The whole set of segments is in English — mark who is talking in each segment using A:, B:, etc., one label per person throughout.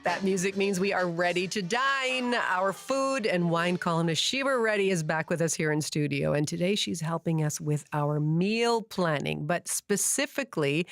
A: That music means we are ready to dine. Our food and wine columnist Shiva Reddy is back with us here in studio. And today she's helping us with our meal planning. But specifically,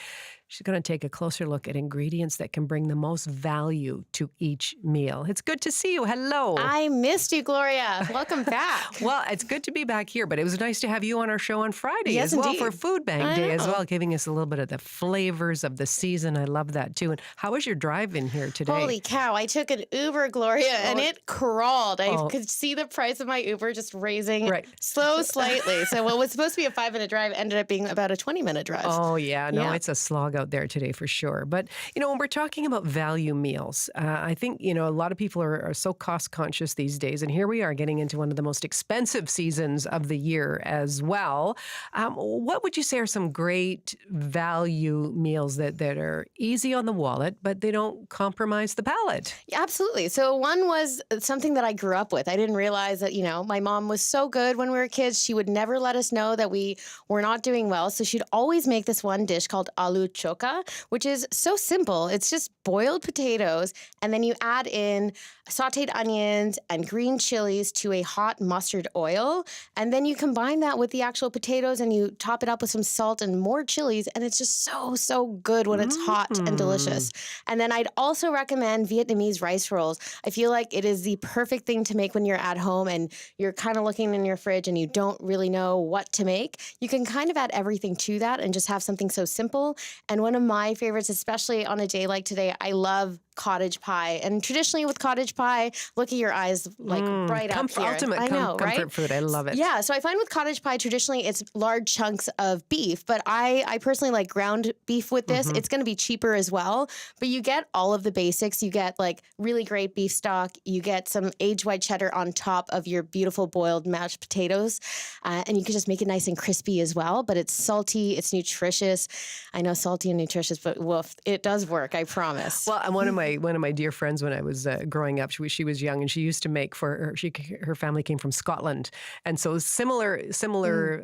A: she's going to take a closer look at ingredients that can bring the most value to each meal. It's good to see you. Hello.
B: I missed you, Gloria. Welcome back.
A: Well, it's good to be back here, but it was nice to have you on our show on Friday as well for Food Bank Day as well, giving us a little bit of the flavors of the season. I love that too. And how was your drive in here today?
B: Holy cow. I took an Uber, Gloria, and it crawled. I could see the price of my Uber just raising slightly. So what was supposed to be a 5-minute drive ended up being about a 20-minute drive.
A: Oh, yeah. No, it's a slog out there today for sure. But, when we're talking about value meals, I think, a lot of people are so cost conscious these days. And here we are getting into one of the most expensive seasons of the year as well. What would you say are some great value meals that are easy on the wallet, but they don't compromise the palate?
B: Yeah, absolutely. So one was something that I grew up with. I didn't realize that, my mom was so good when we were kids. She would never let us know that we were not doing well. So she'd always make this one dish called aloo choka, which is so simple. It's just boiled potatoes, and then you add in sautéed onions and green chilies to a hot mustard oil. And then you combine that with the actual potatoes and you top it up with some salt and more chilies. And it's just so good when it's hot and delicious. And then I'd also recommend Vietnamese rice rolls. I feel like it is the perfect thing to make when you're at home and you're kind of looking in your fridge and you don't really know what to make. You can kind of add everything to that and just have something so simple. And one of my favorites, especially on a day like today, I love cottage pie. And traditionally with cottage pie, look at your eyes like right up here.
A: Ultimate comfort food. I love it.
B: Yeah. So I find with cottage pie, traditionally it's large chunks of beef, but I personally like ground beef with this. It's going to be cheaper as well, but you get all of the basics. You get like really great beef stock. You get some aged white cheddar on top of your beautiful boiled mashed potatoes. And you can just make it nice and crispy as well, but it's salty. It's nutritious. I know salty and nutritious, but woof, it does work. I promise.
A: Well, and one of my dear friends when I was growing up, she was young and she used to make for her family came from Scotland, and so similar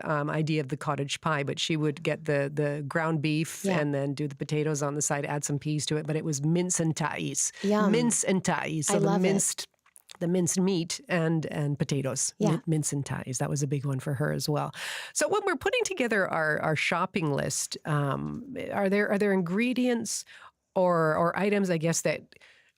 A: idea of the cottage pie, but she would get the ground beef and then do the potatoes on the side, add some peas to it, but it was mince and tais. Mince and tais. So the minced meat and potatoes, mince and tais. That was a big one for her as well. So when we're putting together our shopping list, are there ingredients or items, I guess, that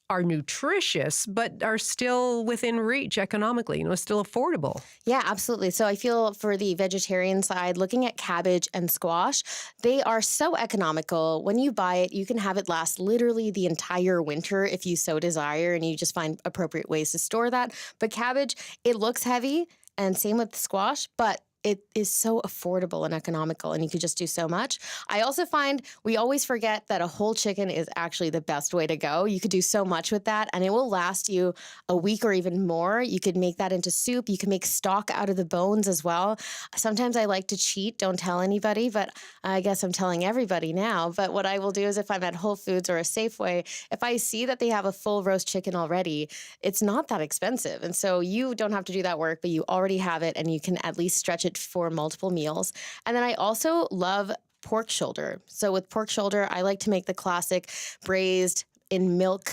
A: are nutritious, but are still within reach economically, still affordable?
B: Yeah, absolutely. So I feel for the vegetarian side, looking at cabbage and squash, they are so economical. When you buy it, you can have it last literally the entire winter if you so desire, and you just find appropriate ways to store that. But cabbage, it looks heavy, and same with squash, but it is so affordable and economical, and you could just do so much. I also find we always forget that a whole chicken is actually the best way to go. You could do so much with that, and it will last you a week or even more. You could make that into soup. You can make stock out of the bones as well. Sometimes I like to cheat. Don't tell anybody, but I guess I'm telling everybody now. But what I will do is if I'm at Whole Foods or a Safeway, if I see that they have a full roast chicken already, it's not that expensive. And so you don't have to do that work, but you already have it, and you can at least stretch it for multiple meals. And then I also love pork shoulder. So with pork shoulder, I like to make the classic braised in milk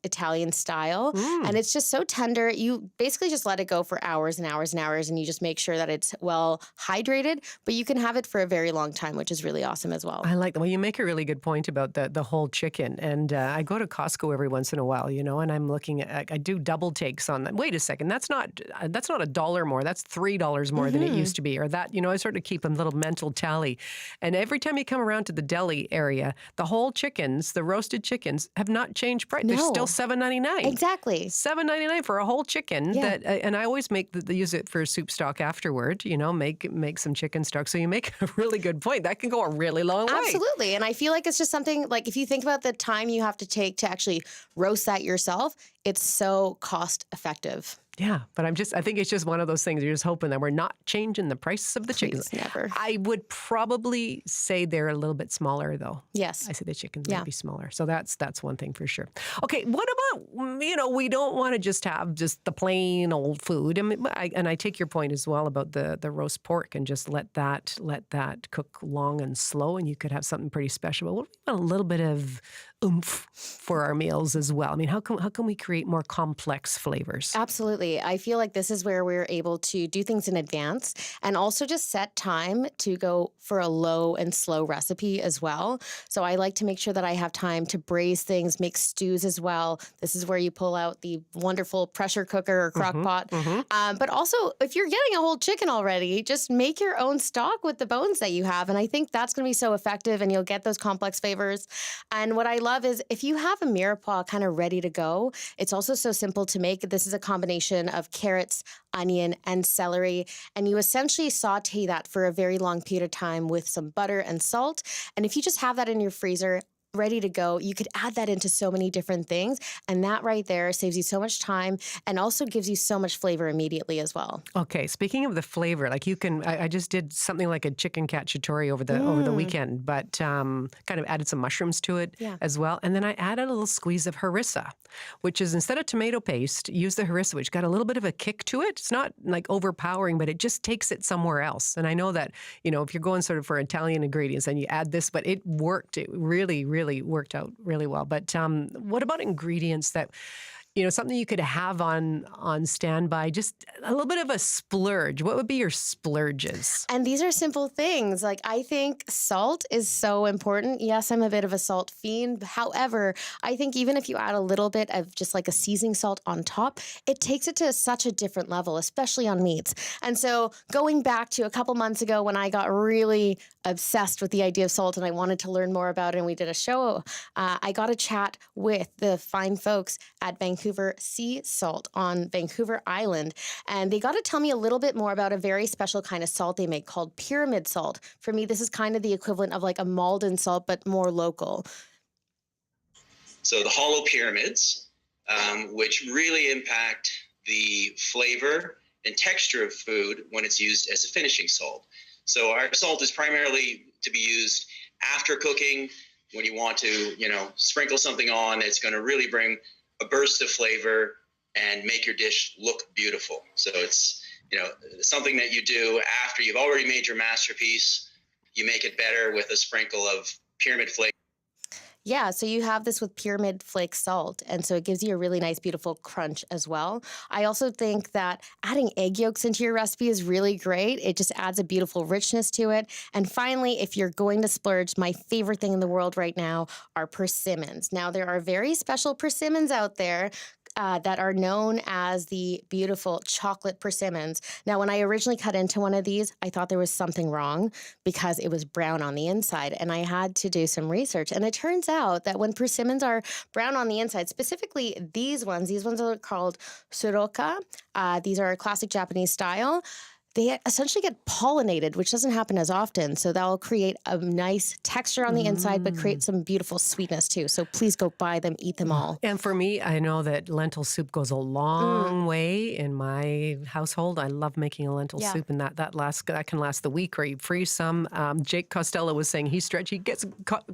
B: Italian style. And it's just so tender. You basically just let it go for hours and hours and hours, and you just make sure that it's well hydrated, but you can have it for a very long time, which is really awesome as well.
A: I like that. Well, you make a really good point about the whole chicken. And I go to Costco every once in a while, and I'm looking at, I do double takes on that. Wait a second, that's not $1 more. That's $3 more than it used to be. Or that, I sort of keep a little mental tally. And every time you come around to the deli area, the whole chickens, the roasted chickens, have not changed price.
B: No.
A: They're still $7.99.
B: Exactly.
A: $7.99 for a whole chicken. Yeah. And I always use it for soup stock afterward. Make some chicken stock. So you make a really good point. That can go a really long way.
B: Absolutely. And I feel like it's just something like if you think about the time you have to take to actually roast that yourself, it's so cost effective.
A: Yeah, but I think it's just one of those things. You're just hoping that we're not changing the prices of the chickens.
B: Never.
A: I would probably say they're a little bit smaller, though.
B: Yes.
A: I say the chickens might be smaller. So that's one thing for sure. Okay, what about, we don't want to just have just the plain old food. And I take your point as well about the roast pork and just let that cook long and slow, and you could have something pretty special. But what about a little bit of oomph for our meals as well. I mean, how can we create more complex flavors?
B: Absolutely. I feel like this is where we're able to do things in advance and also just set time to go for a low and slow recipe as well. So I like to make sure that I have time to braise things, make stews as well. This is where you pull out the wonderful pressure cooker or crock pot. But also, if you're getting a whole chicken already, just make your own stock with the bones that you have. And I think that's going to be so effective and you'll get those complex flavors. And what I love is if you have a mirepoix kind of ready to go, it's also so simple to make. This is a combination of carrots, onion, and celery. And you essentially saute that for a very long period of time with some butter and salt. And if you just have that in your freezer, ready to go, you could add that into so many different things. And that right there saves you so much time and also gives you so much flavor immediately as well.
A: Okay, speaking of the flavor, like you can, I just did something like a chicken cacciatore over the weekend, but kind of added some mushrooms to it as well. And then I added a little squeeze of harissa, which is instead of tomato paste, use the harissa, which got a little bit of a kick to it. It's not like overpowering, but it just takes it somewhere else. And I know that, if you're going sort of for Italian ingredients and you add this, but it worked. It really worked out really well. But what about ingredients that, something you could have on standby, just a little bit of a splurge? What would be your splurges?
B: And these are simple things. Like, I think salt is so important. Yes, I'm a bit of a salt fiend. However, I think even if you add a little bit of just like a seasoning salt on top, it takes it to such a different level, especially on meats. And so going back to a couple months ago when I got really obsessed with the idea of salt and I wanted to learn more about it and we did a show, I got a chat with the fine folks at Vancouver Sea Salt on Vancouver Island. And they got to tell me a little bit more about a very special kind of salt they make called pyramid salt. For me, this is kind of the equivalent of like a Malden salt, but more local.
C: So the hollow pyramids, which really impact the flavor and texture of food when it's used as a finishing salt. So our salt is primarily to be used after cooking when you want to, sprinkle something on. It's going to really bring a burst of flavor and make your dish look beautiful. So it's, something that you do after you've already made your masterpiece. You make it better with a sprinkle of pyramid flake.
B: Yeah, so you have this with pyramid flake salt, and so it gives you a really nice, beautiful crunch as well. I also think that adding egg yolks into your recipe is really great. It just adds a beautiful richness to it. And finally, if you're going to splurge, my favorite thing in the world right now are persimmons. Now, there are very special persimmons out there that are known as the beautiful chocolate persimmons. Now, when I originally cut into one of these, I thought there was something wrong because it was brown on the inside, and I had to do some research. And it turns out that when persimmons are brown on the inside, specifically these ones are called suroka. These are a classic Japanese style. They essentially get pollinated, which doesn't happen as often. So that'll create a nice texture on the inside, but create some beautiful sweetness too. So please go buy them, eat them all.
A: And for me, I know that lentil soup goes a long way in my household. I love making a lentil soup, and that can last the week, or you freeze some. Jake Costello was saying he gets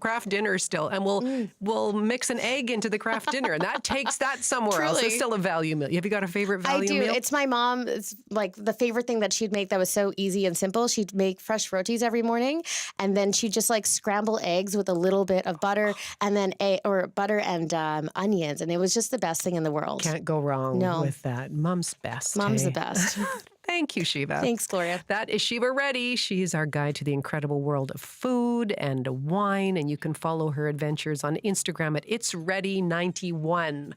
A: Kraft dinner still, and we'll mix an egg into the Kraft dinner, and that takes that somewhere else. It's still a value meal. Have you got a favorite value meal?
B: I do. It's my mom. It's like the favorite thing that she'd make that was so easy and simple. She'd make fresh rotis every morning, and then she'd just like scramble eggs with a little bit of butter and then butter and onions, and it was just the best thing in the world.
A: Can't go wrong with that. Mom's best.
B: Mom's the best.
A: Thank you, Shiva.
B: Thanks, Gloria.
A: That is Shiva Reddy. She's our guide to the incredible world of food and wine, and you can follow her adventures on Instagram at itsready91.